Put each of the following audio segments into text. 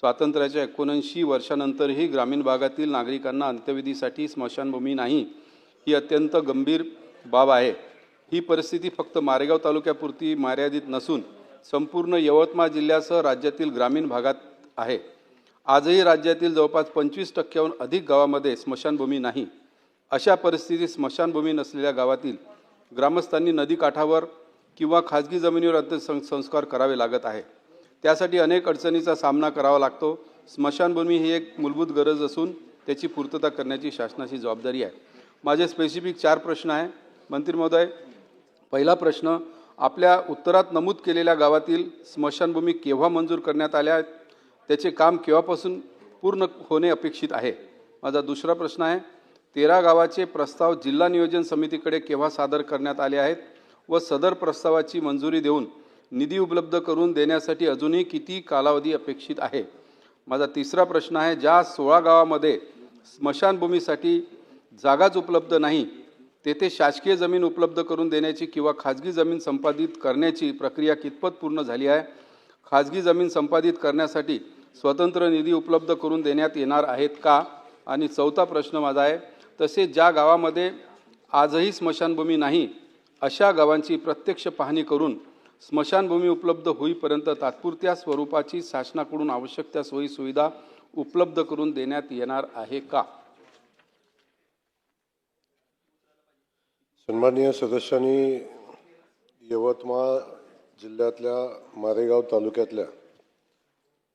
स्वातंत्र्याच्या 79 वर्षानंतरही ग्रामीण भागातील नागरिकांना अंत्यविधीसाठी स्मशानभूमी नाही, ही अत्यंत गंभीर बाब आहे। ही परिस्थिती फक्त मारेगाव तालुक्यापुरती मर्यादित नसून संपूर्ण यवतमाळ जिल्ह्यासह राज्यातील ग्रामीण भागात आहे। आजही राज्यातील जवळपास 25% अधिक गावांमध्ये स्मशानभूमी नाही। अशा परिस्थितीत स्मशानभूमी नसलेल्या गावातील ग्रामस्थांनी नदीकाठावर किंवा खाजगी जमिनीवर अंत्यसंस्कार करावे लागत आहे। त्यासाठी अनेक अडचणींचा सामना करावा लागतो। स्मशानभूमी ही एक मूलभूत गरज असून त्याची पूर्तता करण्याची शासनाची जबाबदारी आहे। माझे स्पेसिफिक 4 प्रश्न आहे मंत्री महोदय। पहिला प्रश्न, आपल्या उत्तरात नमूद केलेल्या गावातील स्मशानभूमी केव्हा मंजूर करण्यात आल्या, त्याचे काम केव्हापासून पूर्ण होणे अपेक्षित आहे। माझा दुसरा प्रश्न आहे, 13 गावाचे प्रस्ताव जिल्हा नियोजन समितीकडे केव्हा सादर करण्यात आले आहेत व सदर प्रस्तावाची मंजुरी देऊन निधी उपलब्ध करून देण्यासाठी अजूनही किती कालावधी अपेक्षित आहे। माझा तिसरा प्रश्न आहे, ज्या 16 गावांमध्ये स्मशानभूमीसाठी जागाच उपलब्ध नाही तेथे शासकीय जमीन उपलब्ध करून देण्याची किंवा खाजगी जमीन संपादित करण्याची प्रक्रिया कितपत पूर्ण झाली आहे। खाजगी जमीन संपादित करण्यासाठी स्वतंत्र निधी उपलब्ध करून देण्यात येणार आहेत का। आणि चौथा प्रश्न माझा आहे, तसेच ज्या गावामध्ये आजही स्मशानभूमी नाही अशा गावांची प्रत्यक्ष पाहणी करून स्मशानभूमी उपलब्ध होईपर्यंत तात्पुरत्या स्वरूपाची शासनाकडून आवश्यक त्या सोयी सुविधा उपलब्ध करून देण्यात येणार आहे का। सन्माननीय सदस्यांनी यवतमाळ जिल्ह्यातल्या मारेगाव तालुक्यातल्या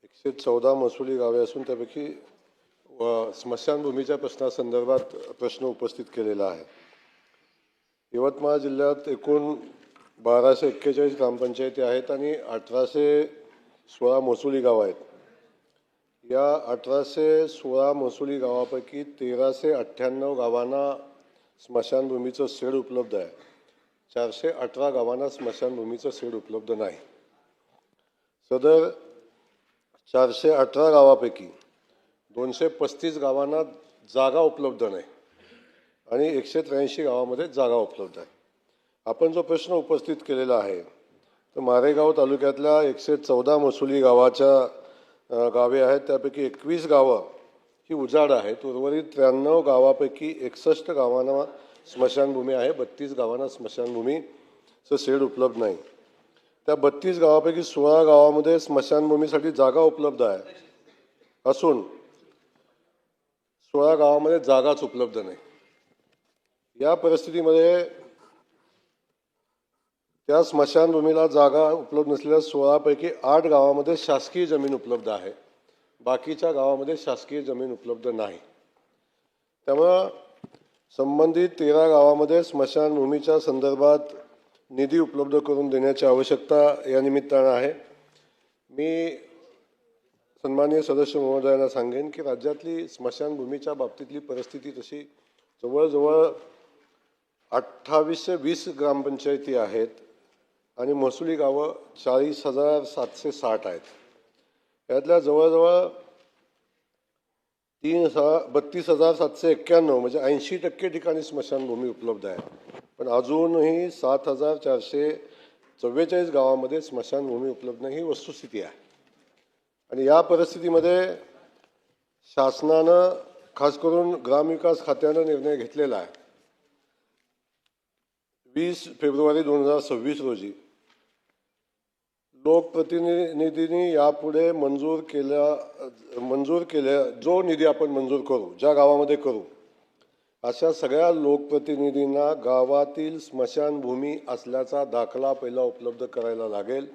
114 महसुली गावे असून त्यापैकी स्मशानभूमीच्या प्रश्नासंदर्भात प्रश्न उपस्थित केलेला आहे। यवतमाळ जिल्ह्यात एकूण 1241 ग्रामपंचायती आहेत आणि 1816 महसुली गावं आहेत। या 1816 महसुली गावापैकी 1398 गावांना स्मशानभूमीचं शेड उपलब्ध आहे। 418 गावांना स्मशानभूमीचं शेड उपलब्ध नाही। सदर 418 गावापैकी 235 गावांना जागा उपलब्ध नाही आणि 183 गावामध्ये जागा उपलब्ध आहे। आपण जो प्रश्न उपस्थित केलेला आहे तर मारेगाव तालुक्यातल्या 114 महसुली गावे आहेत, त्यापैकी 21 गावं ही उजाड आहेत। उर्वरित 93 गावापैकी 61 गावांना स्मशानभूमी आहे, 32 गावांना स्मशानभूमीचं शेड उपलब्ध नाही। त्या 32 गावापैकी 16 गावामध्ये स्मशानभूमीसाठी जागा उपलब्ध आहे असून 16 गावामध्ये जागाच उपलब्ध नाही। या परिस्थितीमध्ये त्या स्मशानभूमीला जागा उपलब्ध नसलेल्या 16 पैकी 8 गावामध्ये शासकीय जमीन उपलब्ध आहे, बाकीच्या गावामध्ये शासकीय जमीन उपलब्ध नाही। त्यामुळे संबंधित 13 गावामध्ये स्मशानभूमीच्या संदर्भात निधी उपलब्ध करून देण्याची आवश्यकता या निमित्तानं आहे। मी सन्माननीय सदस्य महोदयांना सांगेन की राज्यातली स्मशानभूमीच्या बाबतीतली परिस्थिती तशी जवळजवळ 2820 ग्रामपंचायती आहेत आणि महसुली गावं 40,760 आहेत। यातल्या जवळजवळ 32,791 म्हणजे 80% ठिकाणी स्मशानभूमी उपलब्ध आहे, पण अजूनही 7,444 गावामध्ये स्मशानभूमी उपलब्ध नाही, ही वस्तुस्थिती आहे। आणि या परिस्थितीमध्ये शासनानं खास करून ग्रामविकास खात्यानं निर्णय घेतलेला आहे। 20 फेब्रुवारी 2026 रोजी लोकप्रतिनिधींनी यापुढे मंजूर केल्या जो निधी आपण मंजूर करू, ज्या गावामध्ये करू, अशा सगळ्या लोकप्रतिनिधींना गावातील स्मशानभूमी असल्याचा दाखला पहिला उपलब्ध करायला लागेल।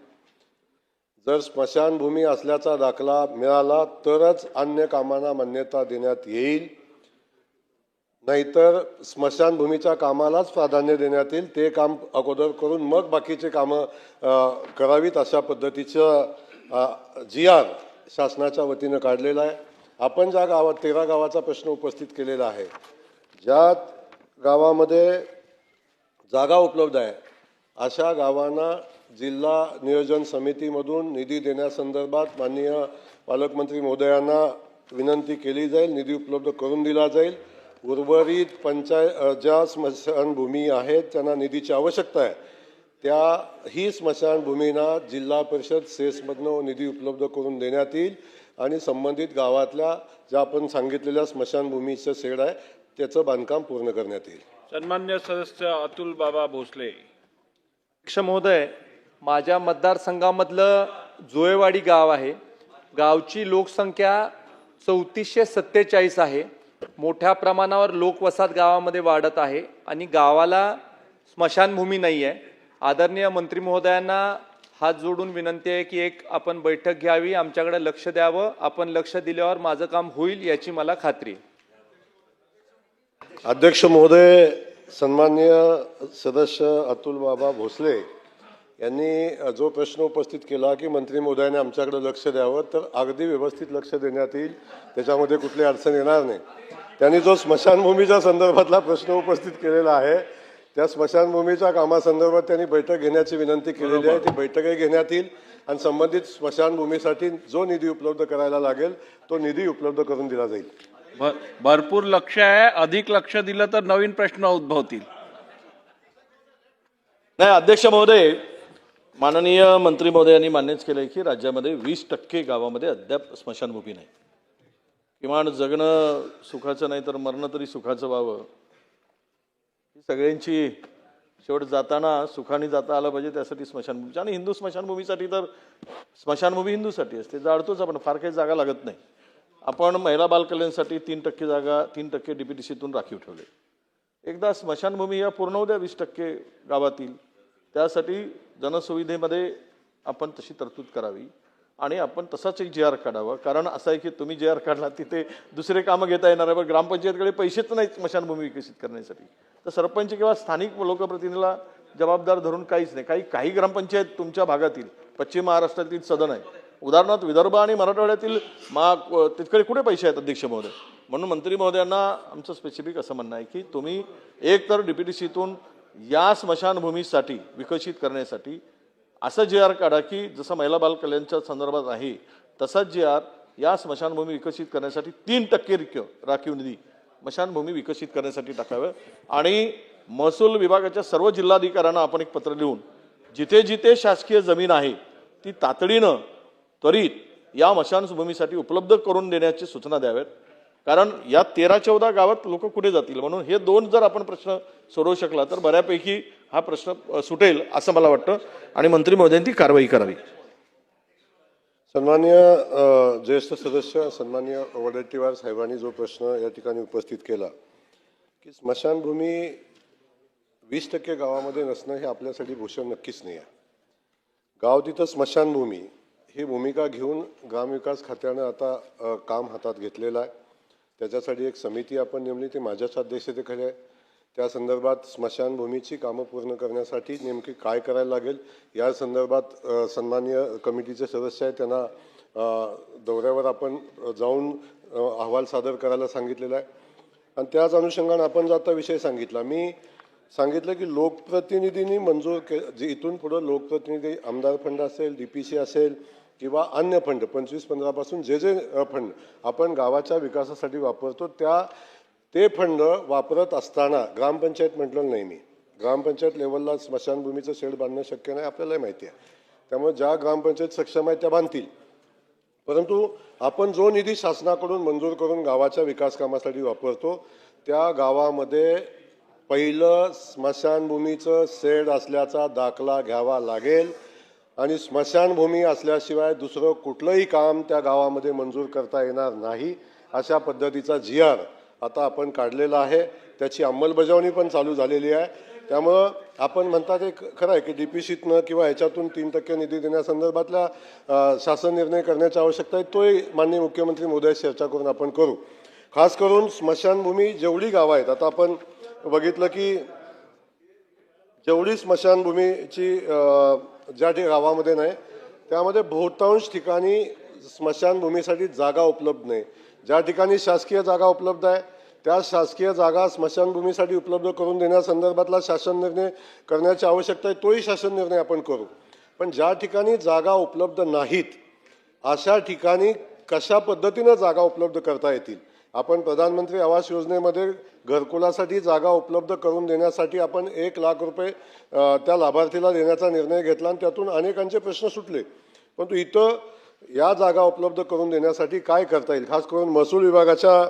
जर स्मशानभूमी असल्याचा दाखला मिळाला तरच अन्य कामांना मान्यता देण्यात येईल, नाहीतर स्मशानभूमीच्या कामालाच प्राधान्य देण्यात येईल। ते काम अगोदर करून मग बाकीचे कामं करावीत अशा पद्धतीचं GR शासनाच्या वतीनं काढलेला आहे। आपण ज्या गावात 13 गावाचा प्रश्न उपस्थित केलेला आहे, ज्या गावामध्ये जागा उपलब्ध आहे अशा गावांना जिल्हा नियोजन समितीमधून निधी देण्यासंदर्भात माननीय पालकमंत्री महोदयांना विनंती केली जाईल, निधी उपलब्ध करून दिला जाईल। उर्वरित ज्या स्मशानभूमी आहेत त्यांना निधीची आवश्यकता आहे, त्या ही स्मशानभूमींना जिल्हा परिषद सेसमधनं निधी उपलब्ध करून देण्यात येईल आणि संबंधित गावातल्या ज्या आपण सांगितलेल्या स्मशानभूमीचं शेड आहे त्याचं बांधकाम पूर्ण करण्यात येईल. सन्मान्य सदस्य अतुल बाबा भोसले. अध्यक्ष महोदय, माझ्या मतदारसंघामधलं जोयवाडी गाव आहे. गावची लोकसंख्या 3447 आहे. मोठ्या प्रमाणावर लोकवसाहत गावामध्ये वाढत आहे आणि गावाला स्मशानभूमी नाही आहे. आदरणीय मंत्री महोदयांना हात जोडून विनंती आहे की एक आपण बैठक घ्यावी, आमच्याकडे लक्ष द्यावं. आपण लक्ष दिल्यावर माझं काम होईल याची मला खात्री आहे. अध्यक्ष महोदय, सन्माननीय सदस्य अतुल बाबा भोसले यांनी जो प्रश्न उपस्थित केला की मंत्री महोदयाने आमच्याकडे लक्ष द्यावं, तर अगदी व्यवस्थित लक्ष देण्यात येईल, त्याच्यामध्ये कुठली अडचण येणार नाही. त्यांनी जो स्मशानभूमीच्या संदर्भातला प्रश्न उपस्थित केलेला आहे त्या स्मशानभूमीच्या कामासंदर्भात त्यांनी बैठक घेण्याची विनंती केलेली आहे. ती बैठकही घेण्यात येईल आणि संबंधित स्मशानभूमीसाठी जो निधी उपलब्ध करायला लागेल तो निधी उपलब्ध करून दिला जाईल. भरपूर लक्ष आहे. अधिक लक्ष दिलं तर नवीन प्रश्न उद्भवतील. नाही, अध्यक्ष महोदय, माननीय मंत्री महोदयांनी मान्यच केलंय की राज्यामध्ये 20% गावामध्ये अद्याप स्मशानभूमी नाही. किमान जगणं सुखाचं नाही तर मरणं तरी सुखाचं व्हावं, ही सगळ्यांची शेवट जाताना सुखाने जाता आलं पाहिजे. त्यासाठी स्मशानभूमी, आणि हिंदू स्मशानभूमीसाठी तर स्मशानभूमी हिंदूसाठी असते, जाळतोच आपण, फार काही जागा लागत नाही. आपण महिला बालकल्याणसाठी 3% जागा 3% DPTCतून राखीव ठेवले. एकदा स्मशानभूमी या पूर्ण होऊ द्या 20% गावातील, त्यासाठी जनसुविधेमध्ये आपण तशी तरतूद करावी आणि आपण तसाच एक GR काढावा. कारण असं आहे की तुम्ही GR काढला तिथे दुसरे कामं घेता येणार आहे, पण ग्रामपंचायतकडे पैसेच नाहीत स्मशानभूमी विकसित करण्यासाठी. तर सरपंच किंवा स्थानिक लोकप्रतिनिधीला जबाबदार धरून काहीच नाही. काही ग्रामपंचायत तुमच्या भागातील पश्चिम महाराष्ट्रातील सदन आहे, उदाहरणार्थ विदर्भ आणि मराठवाड्यातील तिकडे कुठे पैसे आहेत अध्यक्ष महोदय. म्हणून मंत्री महोदयांना आमचं स्पेसिफिक असं म्हणणं आहे की तुम्ही एक तर DPTCतून या स्मशानभूमीसाठी विकसित करण्यासाठी असं GR काढा की जसं महिला बाल कल्याणच्या संदर्भात आहे तसाच GR या स्मशानभूमी विकसित करण्यासाठी 3% राखीव निधी स्मशानभूमी विकसित करण्यासाठी टाकावं. आणि महसूल विभागाच्या सर्व जिल्हाधिकाऱ्यांना आपण एक पत्र लिहून जिथे जिथे शासकीय जमीन आहे ती तातडीनं त्वरित या स्मशानभूमीसाठी उपलब्ध करून देण्याची सूचना द्याव्यात. कारण या 13-14 गावात लोक कुठे जातील, म्हणून हे 2 जर आपण प्रश्न सोडवू शकला तर बऱ्यापैकी हा प्रश्न सुटेल असं मला वाटतं आणि मंत्री महोदयांनी कारवाई करावी. सन्माननीय ज्येष्ठ सदस्य सन्माननीय वडेट्टीवार साहेबांनी जो प्रश्न या ठिकाणी उपस्थित केला की स्मशानभूमी 20% गावामध्ये नसणं हे आपल्यासाठी भूषण नक्कीच नाही आहे. गाव तिथं स्मशानभूमी ही भूमिका घेऊन ग्रामविकास खात्यानं आता काम हातात घेतलेलं आहे. त्याच्यासाठी एक समिती आपण नेमली, ती माझ्याच अध्यक्षतेखाली आहे. त्या संदर्भात स्मशानभूमीची कामं पूर्ण करण्यासाठी नेमकी काय करायला लागेल या संदर्भात सन्माननीय कमिटीचे सदस्य आहेत त्यांना दौऱ्यावर आपण जाऊन अहवाल सादर करायला सांगितलेला आहे. आणि त्याच अनुषंगाने आपण जो आता विषय सांगितला, मी सांगितलं की लोकप्रतिनिधींनी मंजूर इथून पुढं लोकप्रतिनिधी आमदार फंड असेल, DPC असेल किंवा अन्य फंड 25-15 पासून जे फंड आपण गावाच्या विकासासाठी वापरतो ते फंड वापरत असताना ग्रामपंचायत म्हटलं नाही, मी ग्रामपंचायत लेवलला स्मशानभूमीचं शेड बांधणं शक्य नाही, आपल्यालाही माहिती आहे. त्यामुळे ज्या ग्रामपंचायत सक्षम आहेत त्या बांधतील. परंतु आपण जो निधी शासनाकडून मंजूर करून गावाच्या विकास कामासाठी वापरतो त्या गावामध्ये पहिलं स्मशानभूमीचं शेड असल्याचा दाखला घ्यावा लागेल आणि स्मशानभूमी असल्याशिवाय दुसरं कुठलंही काम त्या गावामध्ये मंजूर करता येणार नाही. अशा पद्धतीचा GR आता आपण काढलेला आहे, त्याची अंमलबजावणी पण चालू झालेली आहे. त्यामुळं आपण म्हणतात एक खरं आहे की DPCतनं किंवा ह्याच्यातून 3% निधी देण्यासंदर्भातला शासन निर्णय करण्याची आवश्यकता आहे, तोही माननीय मुख्यमंत्री महोदयाशी चर्चा करून आपण करू. खास करून स्मशानभूमी जेवढी गावं आहेत, आता आपण बघितलं की जेवढी स्मशानभूमीची ज्या गावामध्ये नाही त्यामध्ये बहुतांश ठिकाणी स्मशानभूमीसाठी जागा उपलब्ध नाही. ज्या ठिकाणी शासकीय जागा उपलब्ध आहे त्या शासकीय जागा स्मशानभूमीसाठी उपलब्ध करून देण्यासंदर्भातला शासन निर्णय करण्याची आवश्यकता आहे, तोही शासन निर्णय आपण करू. पण ज्या ठिकाणी जागा उपलब्ध नाहीत अशा ठिकाणी कशा पद्धतीनं जागा उपलब्ध करता येतील. आपण प्रधानमंत्री आवास योजनेमध्ये घरकुलासाठी जागा उपलब्ध करून देण्यासाठी आपण 1 लाख रुपये त्या लाभार्थीला देण्याचा निर्णय घेतला आणि त्यातून अनेकांचे प्रश्न सुटले. परंतु इथं या जागा उपलब्ध करून देण्यासाठी काय करता येईल, खास करून महसूल विभागाच्या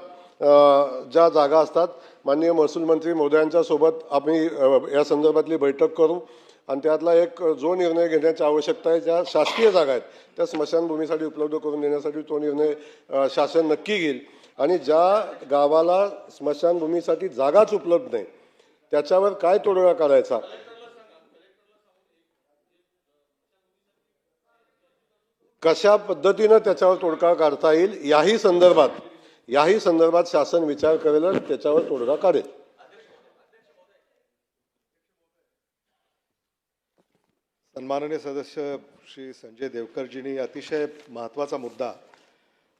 ज्या जागा असतात, माननीय महसूल मंत्री महोदयांच्या सोबत आम्ही या संदर्भातली बैठक करू आणि त्यातला एक जो निर्णय घेण्याची आवश्यकता आहे, ज्या शासकीय जागा आहेत त्या स्मशानभूमीसाठी उपलब्ध करून देण्यासाठी तो निर्णय शासन नक्की घेईल. आणि ज्या गावाला स्मशानभूमीसाठी जागाच उपलब्ध नाही त्याच्यावर काय तोडगा काढायचा, कशा पद्धतीनं त्याच्यावर तोडगा काढता येईल याही संदर्भात शासन विचार करेल आणि त्याच्यावर तोडगा काढेल. सन्माननीय सदस्य श्री संजय देवकरजींनी अतिशय महत्त्वाचा मुद्दा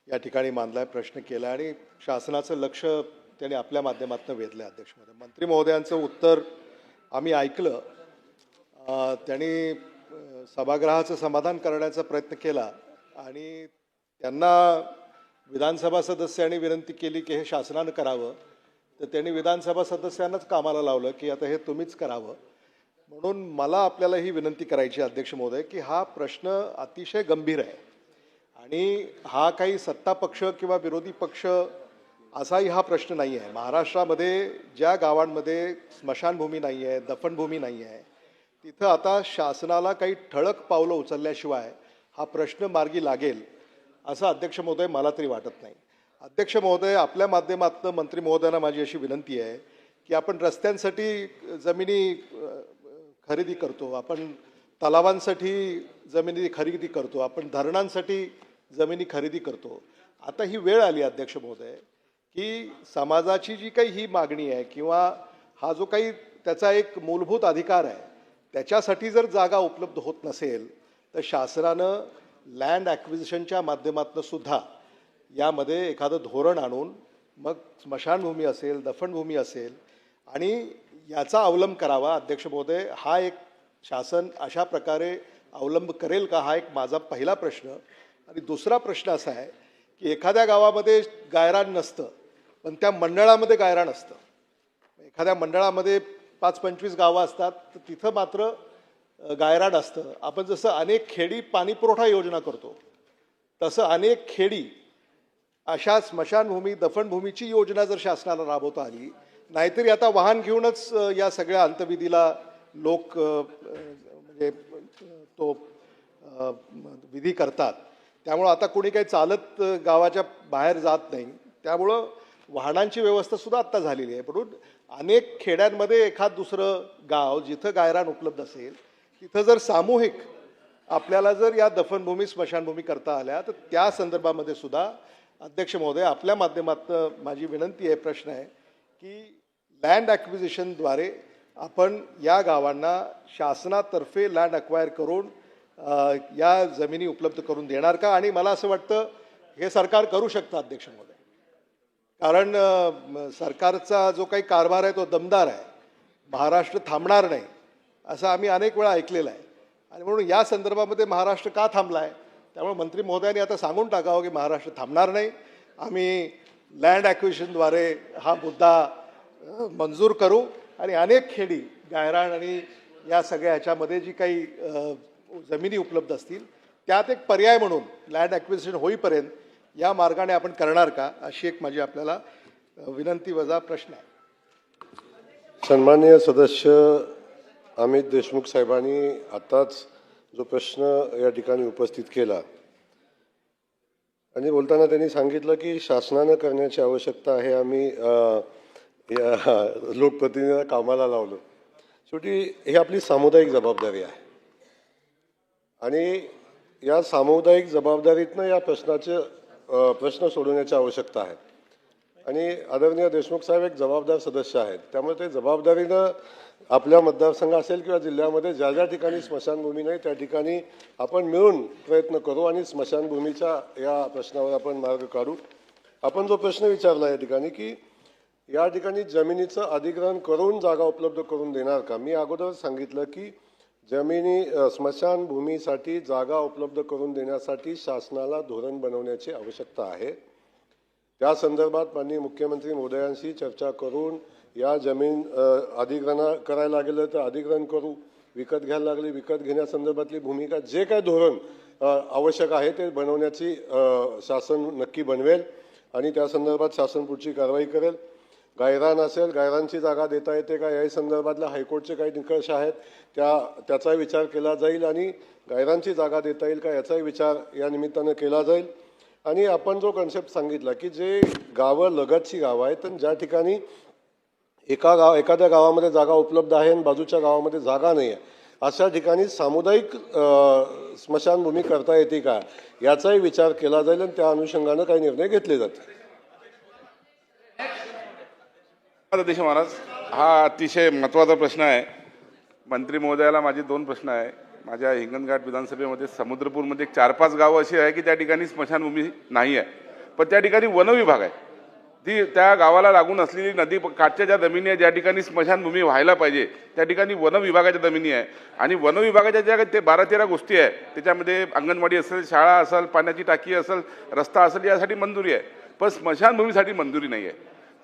या ठिकाणी मांडलाय, प्रश्न केला आणि शासनाचं लक्ष त्यांनी आपल्या माध्यमातून वेधलं. अध्यक्ष महोदय, मंत्री महोदयांचं उत्तर आम्ही ऐकलं. त्यांनी सभागृहाचं समाधान करण्याचा प्रयत्न केला आणि त्यांना विधानसभा सदस्यांनी विनंती केली की हे शासनानं करावं, तर त्यांनी विधानसभा सदस्यांनाच कामाला लावलं की आता हे तुम्हीच करावं. म्हणून मला आपल्याला ही विनंती करायची अध्यक्ष महोदय की हा प्रश्न अतिशय गंभीर आहे आणि हा काही सत्ता पक्ष किंवा विरोधी पक्ष असाही हा प्रश्न नाही आहे. महाराष्ट्रामध्ये ज्या गावांमध्ये स्मशानभूमी नाही आहे, दफनभूमी नाही आहे, तिथं आता शासनाला काही ठळक पावलं उचलल्याशिवाय हा प्रश्न मार्गी लागेल असं अध्यक्ष महोदय मला तरी वाटत नाही. अध्यक्ष महोदय, आपल्या माध्यमातून मंत्री महोदयांना माझी अशी विनंती आहे की आपण रस्त्यांसाठी जमिनी खरेदी करतो, आपण तलावांसाठी जमिनी खरेदी करतो, आपण धरणांसाठी जमिनी खरेदी करतो. आता ही वेळ आली अध्यक्ष महोदय की समाजाची जी काही ही मागणी आहे किंवा हा जो काही त्याचा एक मूलभूत अधिकार आहे त्याच्यासाठी जर जागा उपलब्ध होत नसेल तर शासनानं लँड ॲक्विजिशनच्या माध्यमातून सुद्धा यामध्ये एखादं धोरण आणून मग स्मशानभूमी असेल, दफनभूमी असेल आणि याचा अवलंब करावा. अध्यक्ष महोदय, हा एक शासन अशा प्रकारे अवलंब करेल का, हा एक माझा पहिला प्रश्न. आणि दुसरा प्रश्न असा आहे की एखाद्या गावामध्ये गायरान नसतं पण त्या मंडळामध्ये गायरान असतं. एखाद्या मंडळामध्ये 5-25 गावं असतात तर तिथं मात्र गायरान असतं. आपण जसं अनेक खेडी पाणीपुरवठा योजना करतो तसं अनेक खेडी अशा स्मशानभूमी, दफनभूमीची योजना जर शासनाला राबवता आली, नाहीतरी आता वाहन घेऊनच या सगळ्या अंत्यविधीला लोक म्हणजे तो विधी करतात. त्यामुळं आता कोणी काही चालत गावाच्या बाहेर जात नाही, त्यामुळं वाहनांची व्यवस्था सुद्धा आत्ता झालेली आहे. म्हणून अनेक खेड्यांमध्ये एखाद दुसरं गाव जिथं गायरान उपलब्ध असेल तिथं जर सामूहिक आपल्याला जर या दफनभूमी, स्मशानभूमी करता आल्या तर त्या संदर्भामध्ये सुद्धा अध्यक्ष महोदय आपल्या माध्यमातून माझी विनंती आहे, प्रश्न आहे की लँड ॲक्विजिशनद्वारे आपण या गावांना शासनातर्फे लँड अक्वायर करून या जमिनी उपलब्ध करून देणार का. आणि मला असं वाटतं हे सरकार करू शकतं अध्यक्ष महोदय, कारण सरकारचा जो काही कारभार आहे तो दमदार आहे. महाराष्ट्र थांबणार नाही असं आम्ही अनेक वेळा ऐकलेलं आहे आणि म्हणून या संदर्भामध्ये महाराष्ट्र का थांबला आहे, त्यामुळे मंत्री महोदयांनी आता सांगून टाकावं की महाराष्ट्र थांबणार नाही, आम्ही लँड ॲक्विजिशनद्वारे हा मुद्दा मंजूर करू आणि अनेक खेडी गायरान आणि या सगळ्या ह्याच्यामध्ये जी काही जमिनी उपलब्ध असतील त्यात एक पर्याय म्हणून लँड ॲक्विजिशन होईपर्यंत या मार्गाने आपण करणार का, अशी एक माझी आपल्याला विनंती वजा प्रश्न आहे. सन्माननीय सदस्य अमित देशमुख साहेबांनी आताच जो प्रश्न या ठिकाणी उपस्थित केला आणि बोलताना त्यांनी सांगितलं की शासनानं करण्याची आवश्यकता आहे, आम्ही या लोकप्रतिनिधींना कामाला लावलं. शेवटी ही आपली सामुदायिक जबाबदारी आहे आणि या सामुदायिक जबाबदारीतनं या प्रश्न सोडवण्याची आवश्यकता आहे. आणि आदरणीय देशमुख साहेब एक जबाबदार सदस्य आहेत, त्यामुळे ते जबाबदारीनं आपल्या मतदारसंघ असेल किंवा जिल्ह्यामध्ये ज्या ज्या ठिकाणी स्मशानभूमी नाही त्या ठिकाणी आपण मिळून प्रयत्न करू आणि स्मशानभूमीच्या या प्रश्नावर आपण मार्ग काढू. आपण जो प्रश्न विचारला या ठिकाणी की या ठिकाणी जमिनीचं अधिग्रहण करून जागा उपलब्ध करून देणार का, मी अगोदर सांगितलं की स्मशानभूमीसाठी जागा उपलब्ध करून देण्यासाठी शासनाला धोरण बनवण्याची आवश्यकता आहे. त्या संदर्भात माननीय मुख्यमंत्री महोदयांशी चर्चा करून या जमीन अधिग्रहण करायला लागलं तर अधिग्रहण करू, विकत घ्यायला लागली विकत घेण्यासंदर्भातली भूमिका, जे काय धोरण आवश्यक आहे ते बनवण्याची शासन नक्की बनवेल आणि त्या संदर्भात शासन पुढची कारवाई करेल. गायरान असेल, गायरानची जागा देता येते का याही संदर्भातल्या हायकोर्टचे काही निकष आहेत त्याचा विचार केला जाईल आणि गायरानची जागा देता येईल का याचाही विचार या निमित्तानं केला जाईल. आणि आपण जो कन्सेप्ट सांगितला की जे गावं लगतची गावं आहेत तर ज्या ठिकाणी एखाद्या गावामध्ये जागा उपलब्ध आहे आणि बाजूच्या गावामध्ये जागा नाही आहे अशा ठिकाणी सामुदायिक स्मशानभूमी करता येते का याचाही विचार केला जाईल आणि त्या अनुषंगानं काही निर्णय घेतले जातील. अध्यक्ष महाराज, हा अतिशय महत्त्वाचा प्रश्न आहे. मंत्री महोदयाला माझे 2 प्रश्न आहे. माझ्या हिंगणघाट विधानसभेमध्ये समुद्रपूरमध्ये 4-5 गावं अशी आहे की त्या ठिकाणी स्मशानभूमी नाही आहे, पण त्या ठिकाणी वनविभाग आहे. ती त्या गावाला लागून असलेली नदी काठच्या ज्या जमिनी आहे ज्या ठिकाणी स्मशानभूमी व्हायला पाहिजे त्या ठिकाणी वनविभागाच्या जमिनी आहे आणि वनविभागाच्या ज्या ते 12-13 गोष्टी आहे त्याच्यामध्ये अंगणवाडी असेल, शाळा असेल, पाण्याची टाकी असेल, रस्ता असेल यासाठी मंजुरी आहे, पण स्मशानभूमीसाठी मंजुरी नाही आहे.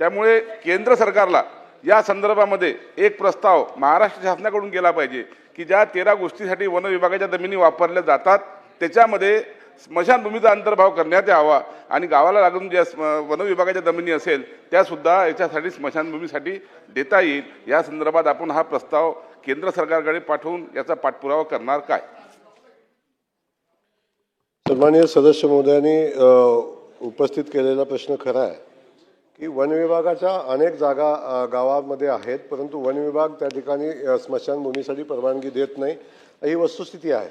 त्यामुळे केंद्र सरकारला या संदर्भामध्ये एक प्रस्ताव महाराष्ट्र शासनाकडून केला पाहिजे की ज्या 13 गोष्टीसाठी वन विभागाच्या जमिनी वापरल्या जातात त्याच्यामध्ये स्मशानभूमीचा अंतर्भाव करण्यात यावा आणि गावाला लागून ज्या वन विभागाच्या जमिनी असेल त्यासुद्धा याच्यासाठी स्मशानभूमीसाठी देता येईल. या संदर्भात आपण हा प्रस्ताव केंद्र सरकारकडे पाठवून याचा पाठपुरावा करणार काय? सन्माननीय सदस्य महोदयांनी उपस्थित केलेला प्रश्न खरा आहे की वन विभागाच्या अनेक जागा गावामध्ये आहेत, परंतु वन विभाग त्या ठिकाणी स्मशानभूमीसाठी परवानगी देत नाही, ही वस्तुस्थिती आहे.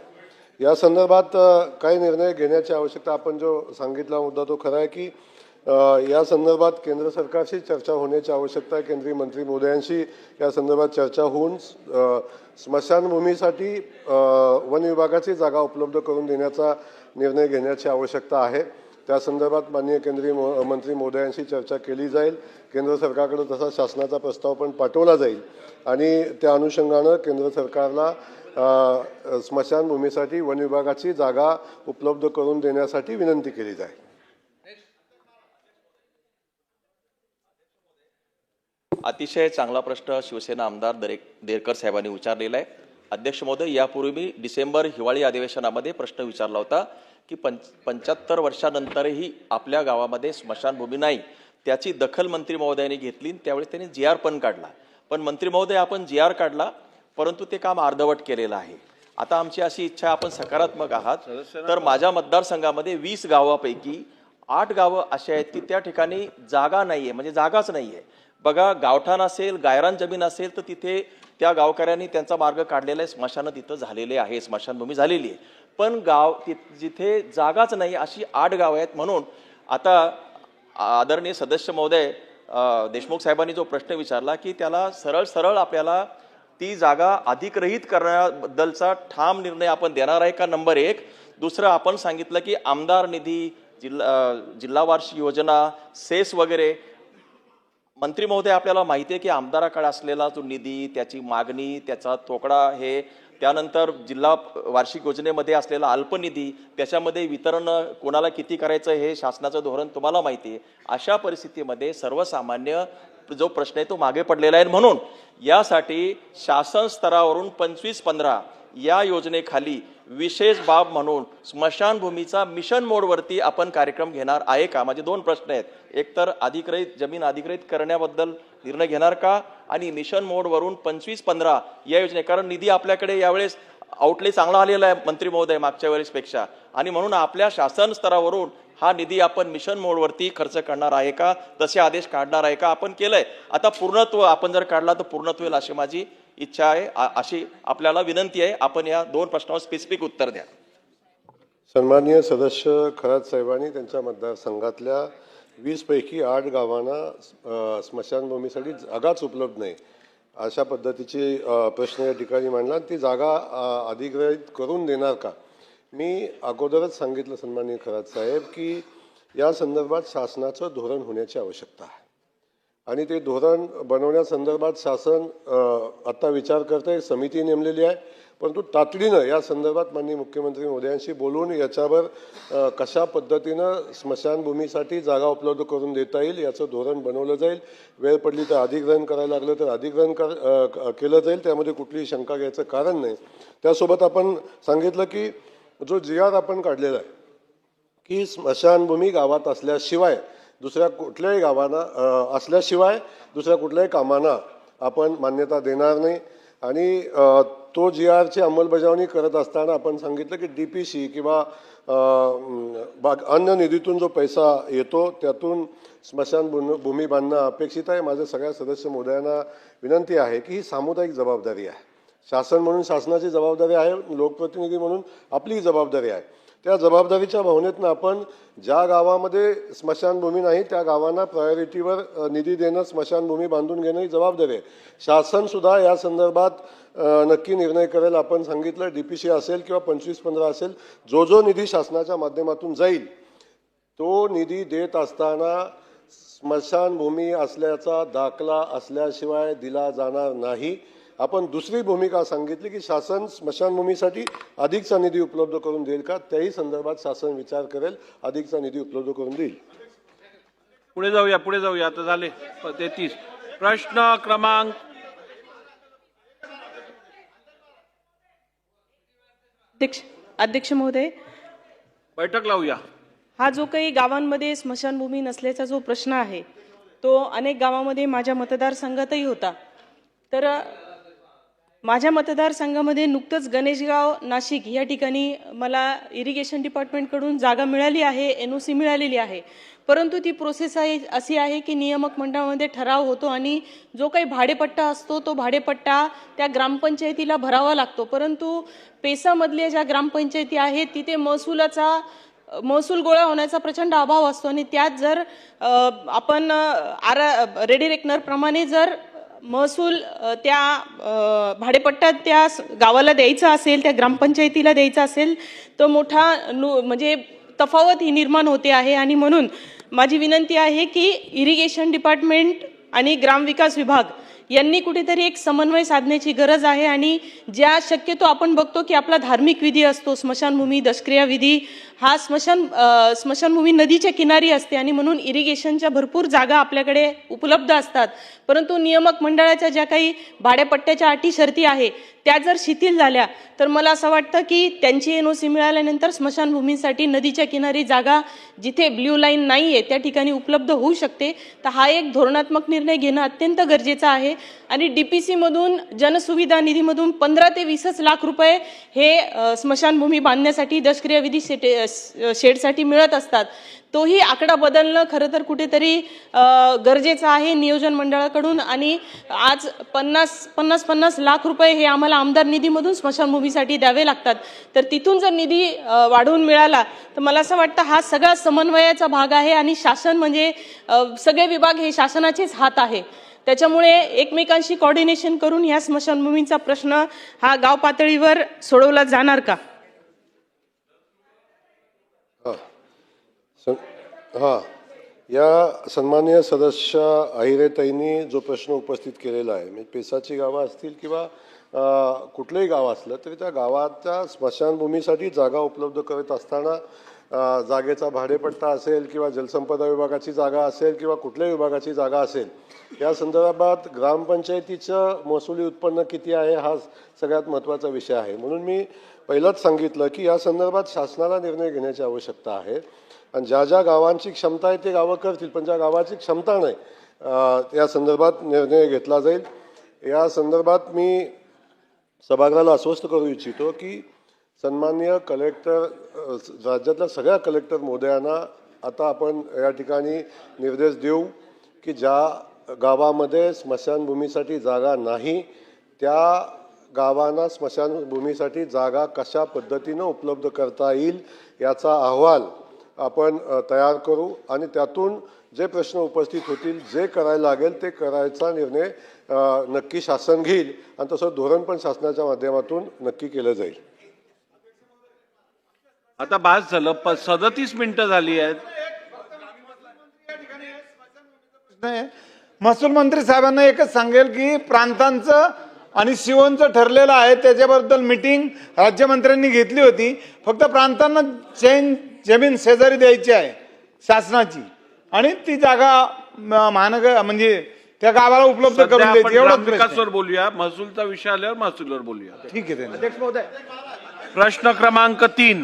या संदर्भात काही निर्णय घेण्याची आवश्यकता, आपण जो सांगितला मुद्दा तो खरा आहे की या संदर्भात केंद्र सरकारशी चर्चा होण्याची आवश्यकता आहे. केंद्रीय मंत्री महोदयांशी या संदर्भात चर्चा होऊन स्मशानभूमीसाठी वन विभागाची जागा उपलब्ध करून देण्याचा निर्णय घेण्याची आवश्यकता आहे. त्या संदर्भात माननीय केंद्रीय मंत्री महोदयांशी चर्चा केली जाईल. केंद्र सरकारकडे तसा शासनाचा प्रस्ताव पण पाठवला जाईल आणि त्या अनुषंगानं केंद्र सरकारला स्मशानभूमीसाठी वन विभागाची जागा उपलब्ध करून देण्यासाठी विनंती केली जाईल. अतिशय चांगला प्रश्न शिवसेना आमदार देरकर साहेबांनी विचारलेला आहे. अध्यक्ष महोदय, यापूर्वी मी डिसेंबर हिवाळी अधिवेशनामध्ये प्रश्न विचारला होता की 75 वर्षानंतरही आपल्या गावामध्ये स्मशानभूमी नाही, त्याची दखल मंत्री महोदयांनी घेतली. त्यावेळी त्यांनी GR पण काढला. पण मंत्री महोदय, आपण GR काढला परंतु ते काम अर्धवट केलेलं आहे. आता आमची अशी इच्छा, आपण सकारात्मक आहात तर माझ्या मतदारसंघामध्ये 20 गावापैकी 8 गावं अशी आहेत की त्या ठिकाणी जागा नाहीये, म्हणजे जागाच नाहीये. बघा, गावठाण असेल, गायरान जमीन असेल तर तिथे त्या गावकऱ्यांनी त्यांचा मार्ग काढलेला आहे, स्मशानं तिथं झालेले आहे, स्मशानभूमी झालेली आहे. पण जिथे जागाच नाही अशी 8 गावं आहेत. म्हणून आता आदरणीय सदस्य महोदय देशमुख साहेबांनी जो प्रश्न विचारला की त्याला सरळ आपल्याला ती जागा अधिग्रहित करण्याबद्दलचा ठाम निर्णय आपण देणार आहे का, नंबर 1. दुसरं, आपण सांगितलं की आमदार निधी, जिल्हा वार्षिक योजना, सेस वगैरे. मंत्री महोदय, आपल्याला माहिती आहे की आमदाराकडे असलेला जो निधी, त्याची मागणी, त्याचा तोकडा, हे त्यानंतर जिल्हा वार्षिक योजनेमध्ये असलेला अल्पनिधी, त्याच्यामध्ये वितरण कोणाला किती करायचं हे शासनाचं धोरण तुम्हाला माहिती आहे. अशा परिस्थितीमध्ये सर्वसामान्य जो प्रश्न आहे तो मागे पडलेला आहे. म्हणून यासाठी शासन स्तरावरून 25-15 या योजनेखाली विशेष बाब म्हणून स्मशानभूमीचा मिशन मोडवरती आपण कार्यक्रम घेणार आहे का? माझे 2 प्रश्न आहेत. एक तर जमीन अधिग्रहित करण्याबद्दल निर्णय घेणार का, आणि मिशन मोडवरून 25-15 या योजने, कारण निधी आपल्याकडे यावेळेस आउटले चांगला आलेला आहे मंत्री महोदय मागच्या वेळेसपेक्षा, आणि म्हणून आपल्या शासन स्तरावरून हा निधी आपण मिशन मोडवरती खर्च करणार आहे का, तसे आदेश काढणार आहे का? आपण केलंय. आता पूर्णत्व आपण जर काढला तर पूर्णत्व होईल अशी माझी इच्छा आहे, अशी आपल्याला विनंती आहे. आपण या 2 प्रश्नावर स्पेसिफिक उत्तर द्या. सन्माननीय सदस्य खरात साहेबांनी त्यांच्या मतदारसंघातल्या 20 पैकी 8 गावांना स्मशानभूमीसाठी जागाच उपलब्ध नाही अशा पद्धतीचे प्रश्न या ठिकाणी मांडला. ती जागा अधिग्रहित करून देणार का? मी अगोदरच सांगितलं सन्माननीय खरात साहेब की या संदर्भात शासनाचं धोरण होण्याची आवश्यकता आहे आणि ते धोरण बनवण्यासंदर्भात शासन आता विचार करत आहे, समिती नेमलेली आहे. परंतु तातडीनं या संदर्भात माननीय मुख्यमंत्री महोदयांशी बोलून याच्यावर कशा पद्धतीनं स्मशानभूमीसाठी जागा उपलब्ध करून देता येईल याचं धोरण बनवलं जाईल. वेळ पडली तर अधिग्रहण करायला लागलं तर अधिग्रहण केलं जाईल, त्यामध्ये कुठलीही शंका घ्यायचं कारण नाही. त्यासोबत आपण सांगितलं की जो जी आर आपण काढलेला आहे की स्मशानभूमी गावात असल्याशिवाय दुसऱ्या कुठल्याही गावांना असल्याशिवाय दुसऱ्या कुठल्याही कामांना आपण मान्यता देणार नाही. आणि तो जी आरची अंमलबजावणी करत असताना आपण सांगितलं की DPC किंवा अन्य निधीतून जो पैसा येतो त्यातून स्मशानभूमी बांधणं अपेक्षित आहे. माझ्या सगळ्या सदस्य महोदयांना विनंती आहे की ही सामुदायिक जबाबदारी आहे. शासन म्हणून शासनाची जबाबदारी आहे, लोकप्रतिनिधी म्हणून आपली जबाबदारी आहे. त्या जबाबदारीच्या भावनेतनं आपण ज्या गावामध्ये स्मशानभूमी नाही त्या गावांना प्रायोरिटीवर निधी देणं, स्मशानभूमी बांधून घेणं ही जबाबदारी आहे. शासनसुद्धा या संदर्भात नक्की निर्णय करेल. आपण सांगितलं DPC असेल किंवा 25-15 असेल, जो निधी शासनाच्या माध्यमातून जाईल तो निधी देत असताना स्मशानभूमी असल्याचा दाखला असल्याशिवाय दिला जाणार नाही. आपण दुसरी भूमिका सांगितली की शासन स्मशानभूमीसाठी अधिकचा निधी उपलब्ध करून देईल का, त्याही संदर्भात शासन विचार करेल, अधिकचा निधी उपलब्ध करून देईल. पुढे जाऊया आता झाले 33. प्रश्न क्रमांक अध्यक्ष महोदय, बैठक लावूया. हा जो काही गावांमध्ये स्मशानभूमी नसल्याचा जो प्रश्न आहे तो अनेक गावांमध्ये माझ्या मतदारसंघातही होता. तर माझ्या मतदारसंघामध्ये नुकतंच गणेशगाव नाशिक या ठिकाणी मला इरिगेशन डिपार्टमेंटकडून जागा मिळाली आहे, NOC मिळालेली आहे. परंतु ती प्रोसेस अशी आहे की नियामक मंडळामध्ये ठराव होतो आणि जो काही भाडेपट्टा असतो तो भाडेपट्टा त्या ग्रामपंचायतीला भरावा लागतो. परंतु पेसामधल्या ज्या ग्रामपंचायती आहेत तिथे महसूल गोळा होण्याचा प्रचंड अभाव असतो आणि त्यात जर आपण रेडी रेकनरप्रमाणे जर महसूल त्या भाडेपट्टा त्या गावाला द्यायचा असेल, त्या ग्रामपंचायतीला द्यायचा असेल तर मोठा म्हणजे तफावत ही निर्माण होते आहे. आणि म्हणून माझी विनंती आहे की इरिगेशन डिपार्टमेंट आणि ग्रामविकास विभाग यांनी कुठेतरी एक समन्वय साधण्याची गरज आहे. आणि ज्या शक्यतो आपण बघतो की आपला धार्मिक विधी असतो स्मशानभूमी दशक्रिया विधी, हा स्मशानभूमी नदीच्या किनारी असते आणि म्हणून इरिगेशनच्या भरपूर जागा आपल्याकडे उपलब्ध असतात. परंतु नियामक मंडळाच्या ज्या काही भाड्यापट्ट्याच्या अटी शर्ती आहे त्या जर शिथिल झाल्या तर मला असं वाटतं की त्यांची NOC मिळाल्यानंतर स्मशानभूमीसाठी नदीच्या किनारी जागा जिथे ब्ल्यू लाईन नाही आहे त्या ठिकाणी उपलब्ध होऊ शकते. तर हा एक धोरणात्मक निर्णय घेणं अत्यंत गरजेचं आहे. आणि DPC मधून जनसुविधा निधीमधून 15 ते 20 लाख रुपये हे स्मशानभूमी बांधण्यासाठी दशक्रिया विधी शेडसाठी मिळत असतात. तोही आकडा बदलणं खरं तर कुठेतरी गरजेचं आहे नियोजन मंडळाकडून. आणि आज 50 लाख रुपये हे आम्हाला आमदार निधीमधून स्मशानभूमीसाठी द्यावे लागतात. तर तिथून जर निधी वाढवून मिळाला तर मला असं वाटतं हा सगळा समन्वयाचा भाग आहे. आणि शासन म्हणजे सगळे विभाग हे शासनाचेच हात आहे. त्याच्यामुळे एकमेकांशी कोऑर्डिनेशन करून ह्या स्मशानभूमीचा प्रश्न हा गाव पातळीवर सोडवला जाणार का? हां, या सन्माननीय सदस्य अहिरेताईंनी जो प्रश्न उपस्थित केलेला आहे, म्हणजे पेसाची गावं असतील किंवा कुठलंही गाव असलं तरी त्या गावाच्या स्मशानभूमीसाठी जागा उपलब्ध करत असताना जागेचा भाडेपट्टा असेल किंवा जलसंपदा विभागाची जागा असेल किंवा कुठल्याही विभागाची जागा असेल, या संदर्भात ग्रामपंचायतीचं महसुली उत्पन्न किती आहे हा सगळ्यात महत्त्वाचा विषय आहे. म्हणून मी पहिलंच सांगितलं की या संदर्भात शासनाला निर्णय घेण्याची आवश्यकता आहे. आणि ज्या ज्या गावांची क्षमता आहे ते गावं करतील, पण ज्या गावाची क्षमता नाही त्या संदर्भात निर्णय घेतला जाईल. या संदर्भात मी सभागृहाला आश्वस्त करू इच्छितो की सन्माननीय कलेक्टर, राज्यातल्या सगळ्या कलेक्टर महोदयांना आता आपण या ठिकाणी निर्देश देऊ की ज्या गावामध्ये स्मशानभूमीसाठी जागा नाही त्या गावांना स्मशानभूमीसाठी जागा कशा पद्धतीनं उपलब्ध करता येईल याचा अहवाल आपण तयार करू. आणि त्यातून जे प्रश्न उपस्थित होतील, जे करायला लागेल ते करायचा निर्णय नक्की शासन घेईल. आणि तसं धोरण पण शासनाच्या माध्यमातून नक्की केलं जाईल. आता बास झालं. 37 मिनिटं झाली आहेत. महसूल मंत्री साहेबांना एकच सांगेल की प्रांतांचं आणि सीओंचं ठरलेलं आहे, त्याच्याबद्दल मीटिंग राज्यमंत्र्यांनी घेतली होती. फक्त प्रांतांना जमीन शेजारी द्यायची आहे शासनाची आणि ती जागा महानगर म्हणजे त्या गावाला उपलब्ध करून द्यायची. एवढाच विकासावर बोलूया, महसूलचा विषय आल्यावर महसूलवर बोलूया. ठीक आहे. अध्यक्ष महोदय, प्रश्न क्रमांक 3